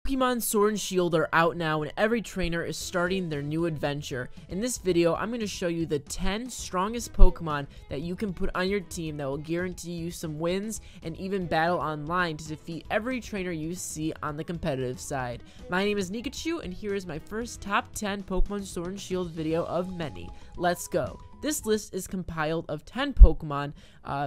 Pokemon Sword and Shield are out now and every trainer is starting their new adventure. In this video, I'm going to show you the 10 strongest Pokemon that you can put on your team that will guarantee you some wins and even battle online to defeat every trainer you see on the competitive side. My name is Niko and here is my first top 10 Pokemon Sword and Shield video of many. Let's go. This list is compiled of 10 Pokemon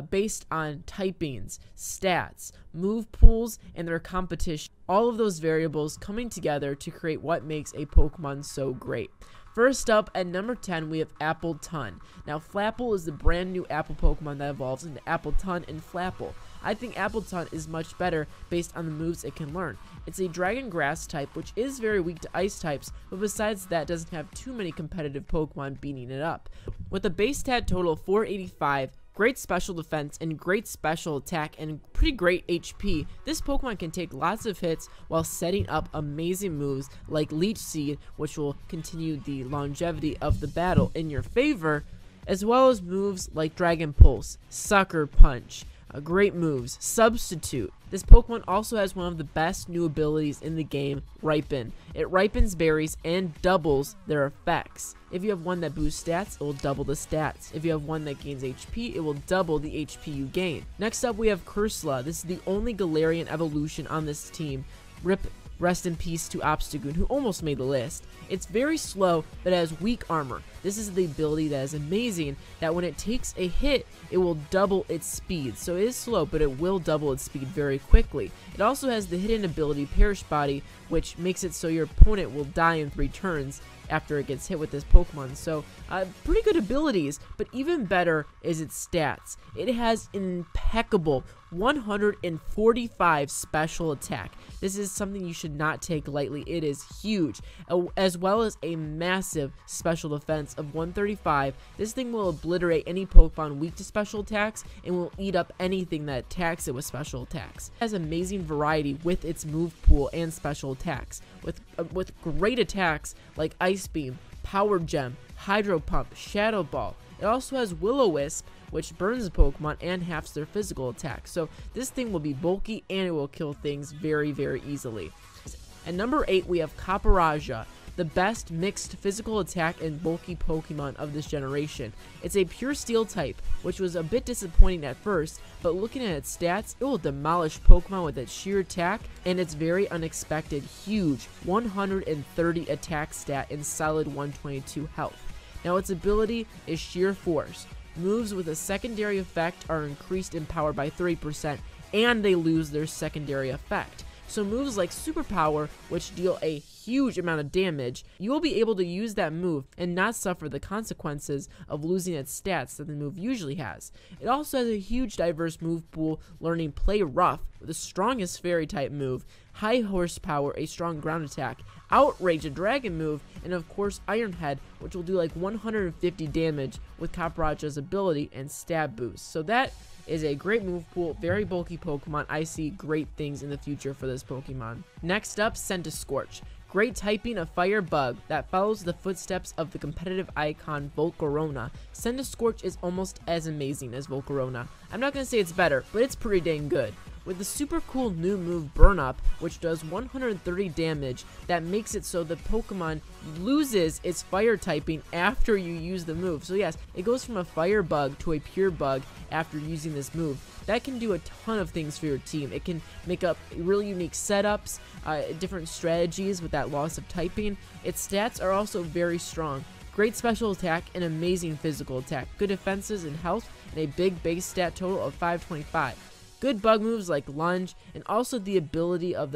based on typings, stats, move pools, and their competition. All of those variables coming together to create what makes a Pokemon so great. First up, at number 10, we have Appletun. Now, Flapple is the brand new Apple Pokemon that evolves into Appletun and Flapple. I think Appletun is much better based on the moves it can learn. It's a Dragon Grass type, which is very weak to Ice types, but besides that, doesn't have too many competitive Pokemon beating it up. With a base stat total of 485, great special defense and great special attack and pretty great HP, this Pokemon can take lots of hits while setting up amazing moves like Leech Seed, which will continue the longevity of the battle in your favor, as well as moves like Dragon Pulse, Sucker Punch. Great moves. Substitute. This Pokemon also has one of the best new abilities in the game, Ripen. It ripens berries and doubles their effects. If you have one that boosts stats, it will double the stats. If you have one that gains HP, it will double the HP you gain. Next up, we have Cursula. This is the only Galarian evolution on this team. Rest in peace to Obstagoon, who almost made the list. It's very slow, but it has weak armor. This is the ability that is amazing, that when it takes a hit, it will double its speed. So it is slow, but it will double its speed very quickly. It also has the hidden ability, Perish Body, which makes it so your opponent will die in 3 turns after it gets hit with this Pokemon. So, pretty good abilities, but even better is its stats. It has an impeccable 145 special attack. This is something you should not take lightly. It is huge, as well as a massive special defense of 135. This thing will obliterate any Pokemon weak to special attacks and will eat up anything that attacks it with special attacks. It has amazing variety with its move pool and special attacks, with great attacks like Ice Beam, Power Gem, Hydro Pump, Shadow Ball. It also has Will-O-Wisp, which burns the Pokemon and halves their physical attack. So this thing will be bulky and it will kill things very, very easily. At number 8, we have Copperajah, the best mixed physical attack and bulky Pokemon of this generation. It's a pure steel type, which was a bit disappointing at first, but looking at its stats, it will demolish Pokemon with its sheer attack and its very unexpected huge 130 attack stat and solid 122 health. Now its ability is Sheer Force. Moves with a secondary effect are increased in power by 3%, and they lose their secondary effect. So moves like Superpower, which deal a huge amount of damage, you will be able to use that move and not suffer the consequences of losing its stats that the move usually has. It also has a huge diverse move pool, learning Play Rough with the strongest fairy type move, High Horsepower, a strong ground attack, Outrage, a dragon move, and of course Iron Head, which will do like 150 damage with Copperajah's ability and stab boost. So that is a great move pool, very bulky Pokemon. I see great things in the future for this Pokemon. Next up, Scorch. Great typing of Fire Bug that follows the footsteps of the competitive icon Volcarona. Scorch is almost as amazing as Volcarona. I'm not going to say it's better, but it's pretty dang good. With the super cool new move Burn Up, which does 130 damage, that makes it so the Pokemon loses its fire typing after you use the move. So yes, it goes from a fire bug to a pure bug after using this move. That can do a ton of things for your team. It can make up really unique setups, different strategies with that loss of typing. Its stats are also very strong. Great special attack and amazing physical attack. Good defenses and health, and a big base stat total of 525. Good bug moves like Lunge, and also the ability of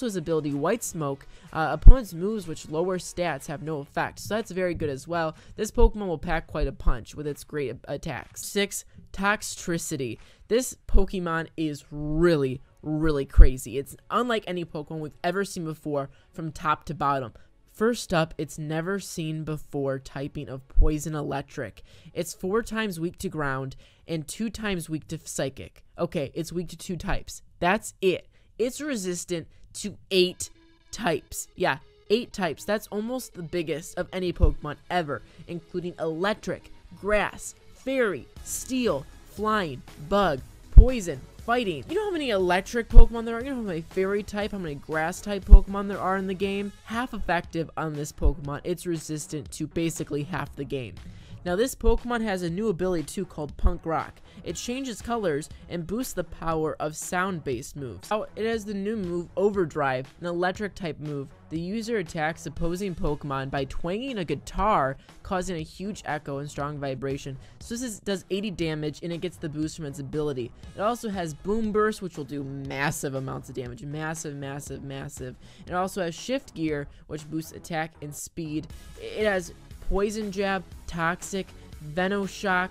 his ability White Smoke. Opponents' moves which lower stats have no effect, so that's very good as well. This Pokemon will pack quite a punch with its great attacks. 6. Toxtricity. This Pokemon is really, really crazy. It's unlike any Pokemon we've ever seen before from top to bottom. First up, it's never seen before typing of Poison Electric. It's 4 times weak to ground and 2 times weak to psychic. Okay, it's weak to 2 types. That's it. It's resistant to 8 types. Yeah, 8 types. That's almost the biggest of any Pokemon ever, including electric, grass, fairy, steel, flying, bug, poison, fighting. You know how many electric Pokemon there are? You know how many fairy type, how many grass type Pokemon there are in the game? Half effective on this Pokemon. It's resistant to basically half the game. Now this Pokemon has a new ability too called Punk Rock. It changes colors and boosts the power of sound-based moves. Now, it has the new move Overdrive, an electric type move. The user attacks opposing Pokemon by twanging a guitar, causing a huge echo and strong vibration. So this does 80 damage and it gets the boost from its ability. It also has Boom Burst, which will do massive amounts of damage. Massive. It also has Shift Gear, which boosts attack and speed. It has Poison Jab, Toxic, Venoshock,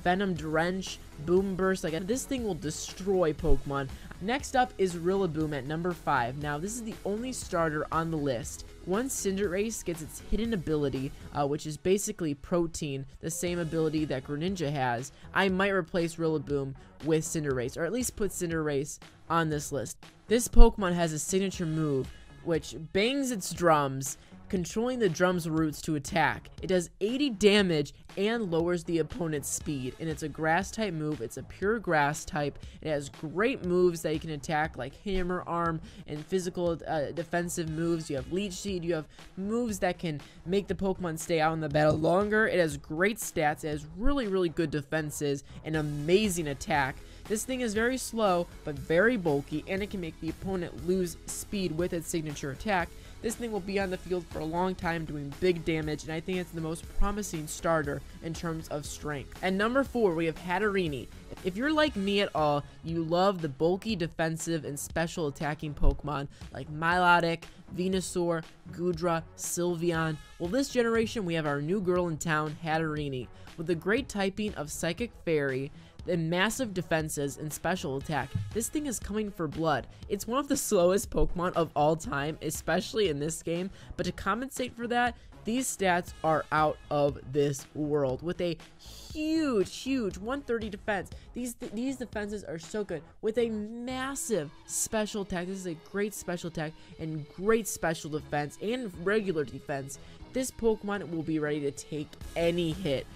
Venom Drench, Boom Burst. Like, this thing will destroy Pokemon. Next up is Rillaboom at number 5. Now, this is the only starter on the list. Once Cinderace gets its hidden ability, which is basically Protein, the same ability that Greninja has, I might replace Rillaboom with Cinderace, or at least put Cinderace on this list. This Pokemon has a signature move, which bangs its drums, controlling the drum's roots to attack. It does 80 damage and lowers the opponent's speed, and it's a grass type move. It's a pure grass type. It has great moves that you can attack, like Hammer Arm and physical defensive moves. You have Leech Seed. You have moves that can make the Pokemon stay out in the battle longer. It has great stats. It has really good defenses and amazing attack. This thing is very slow, but very bulky, and it can make the opponent lose speed with its signature attack. This thing will be on the field for a long time doing big damage, and I think it's the most promising starter in terms of strength. At number 4, we have Hatterene. If you're like me at all, you love the bulky, defensive, and special attacking Pokemon like Milotic, Venusaur, Goodra, Sylveon. Well, this generation, we have our new girl in town, Hatterene. With the great typing of Psychic Fairy, and massive defenses and special attack, this thing is coming for blood. It's one of the slowest Pokemon of all time, especially in this game, but to compensate for that, these stats are out of this world with a huge 130 defense. These defenses are so good with a massive special attack. This is a great special attack and great special defense and regular defense. This Pokemon will be ready to take any hit.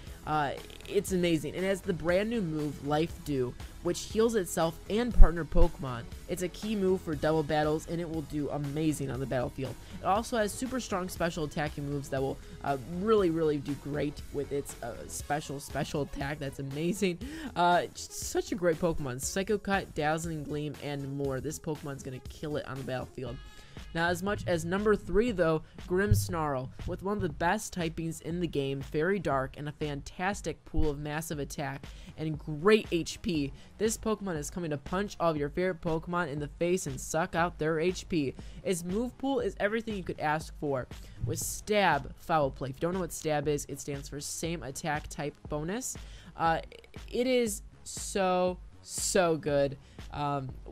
It's amazing. It has the brand new move Life Dew, which heals itself and partner Pokemon. It's a key move for double battles, and it will do amazing on the battlefield. It also has super strong special attacking moves that will really do great with its special attack. That's amazing. Such a great Pokemon. Psycho Cut, Dazzling Gleam, and more. This Pokemon's gonna kill it on the battlefield. Now, as much as number 3, though, Grimmsnarl, with one of the best typings in the game, Fairy Dark, and a fantastic pool of massive attack and great HP. This Pokemon is coming to punch all of your favorite Pokemon in the face and suck out their HP. Its move pool is everything you could ask for. With Stab, Foul Play. If you don't know what Stab is, it stands for Same Attack Type Bonus. It is so good.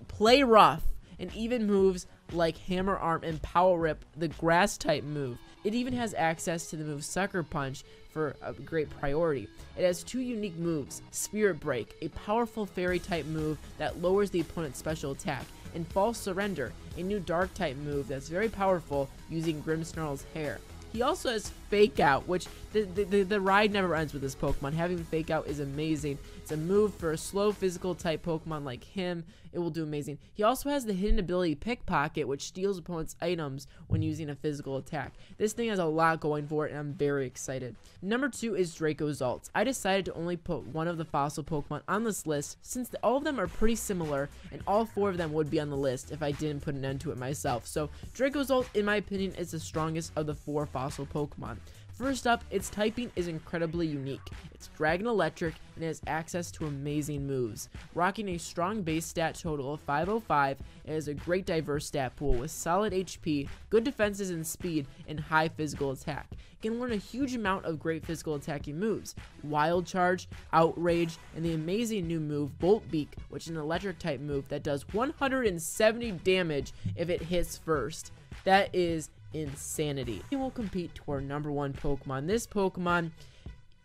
Play Rough, and even moves like Hammer Arm and Power Rip, the grass type move. It even has access to the move Sucker Punch for a great priority. It has 2 unique moves, Spirit Break, a powerful fairy type move that lowers the opponent's special attack, and False Surrender, a new dark type move that's very powerful using Grimmsnarl's hair. He also has Fake Out, which the ride never ends with this Pokemon. Having Fake Out is amazing. It's a move for a slow physical type Pokemon like him. It will do amazing. He also has the hidden ability Pickpocket, which steals opponents' items when using a physical attack. This thing has a lot going for it, and I'm very excited. Number 2 is Dracozolt. I decided to only put one of the fossil Pokemon on this list since all of them are pretty similar, and all 4 of them would be on the list if I didn't put an end to it myself. So Dracozolt, in my opinion, is the strongest of the 4 fossil Pokemon. First up, its typing is incredibly unique. It's Dragon Electric and it has access to amazing moves. Rocking a strong base stat total of 505, it has a great diverse stat pool with solid HP, good defenses and speed, and high physical attack. It can learn a huge amount of great physical attacking moves. Wild Charge, Outrage, and the amazing new move Bolt Beak, which is an electric type move that does 170 damage if it hits first. That is insanity. We will compete to our number 1 Pokemon. This Pokemon,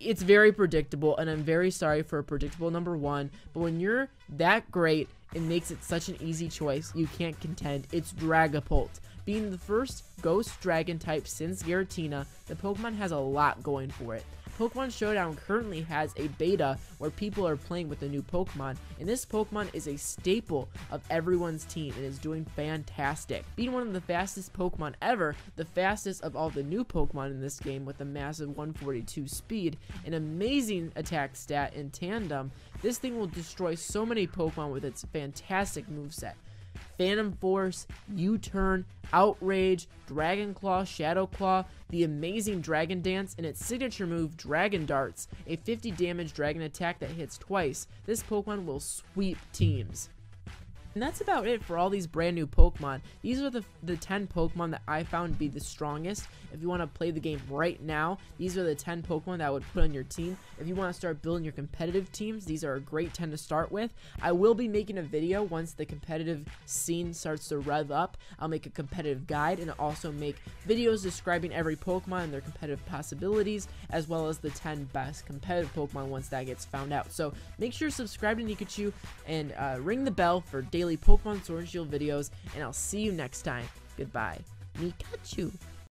it's very predictable, and I'm very sorry for a predictable number 1, but when you're that great, it makes it such an easy choice you can't contend. It's Dragapult. Being the first ghost dragon type since Giratina, the Pokemon has a lot going for it. Pokemon Showdown currently has a beta where people are playing with the new Pokemon, and this Pokemon is a staple of everyone's team and is doing fantastic. Being one of the fastest Pokemon ever, the fastest of all the new Pokemon in this game with a massive 142 speed, an amazing attack stat in tandem, this thing will destroy so many Pokemon with its fantastic moveset. Phantom Force, U-Turn, Outrage, Dragon Claw, Shadow Claw, the amazing Dragon Dance, and its signature move, Dragon Darts, a 50 damage dragon attack that hits twice. This Pokemon will sweep teams. And that's about it for all these brand new Pokemon. These are the 10 Pokemon that I found to be the strongest. If you want to play the game right now, these are the 10 Pokemon that I would put on your team. If you want to start building your competitive teams, these are a great 10 to start with. I will be making a video once the competitive scene starts to rev up. I'll make a competitive guide and also make videos describing every Pokemon and their competitive possibilities, as well as the 10 best competitive Pokemon once that gets found out. So make sure to subscribe to Nikachu and ring the bell for daily Pokemon Sword and Shield videos, and I'll see you next time. Goodbye. Nikachu.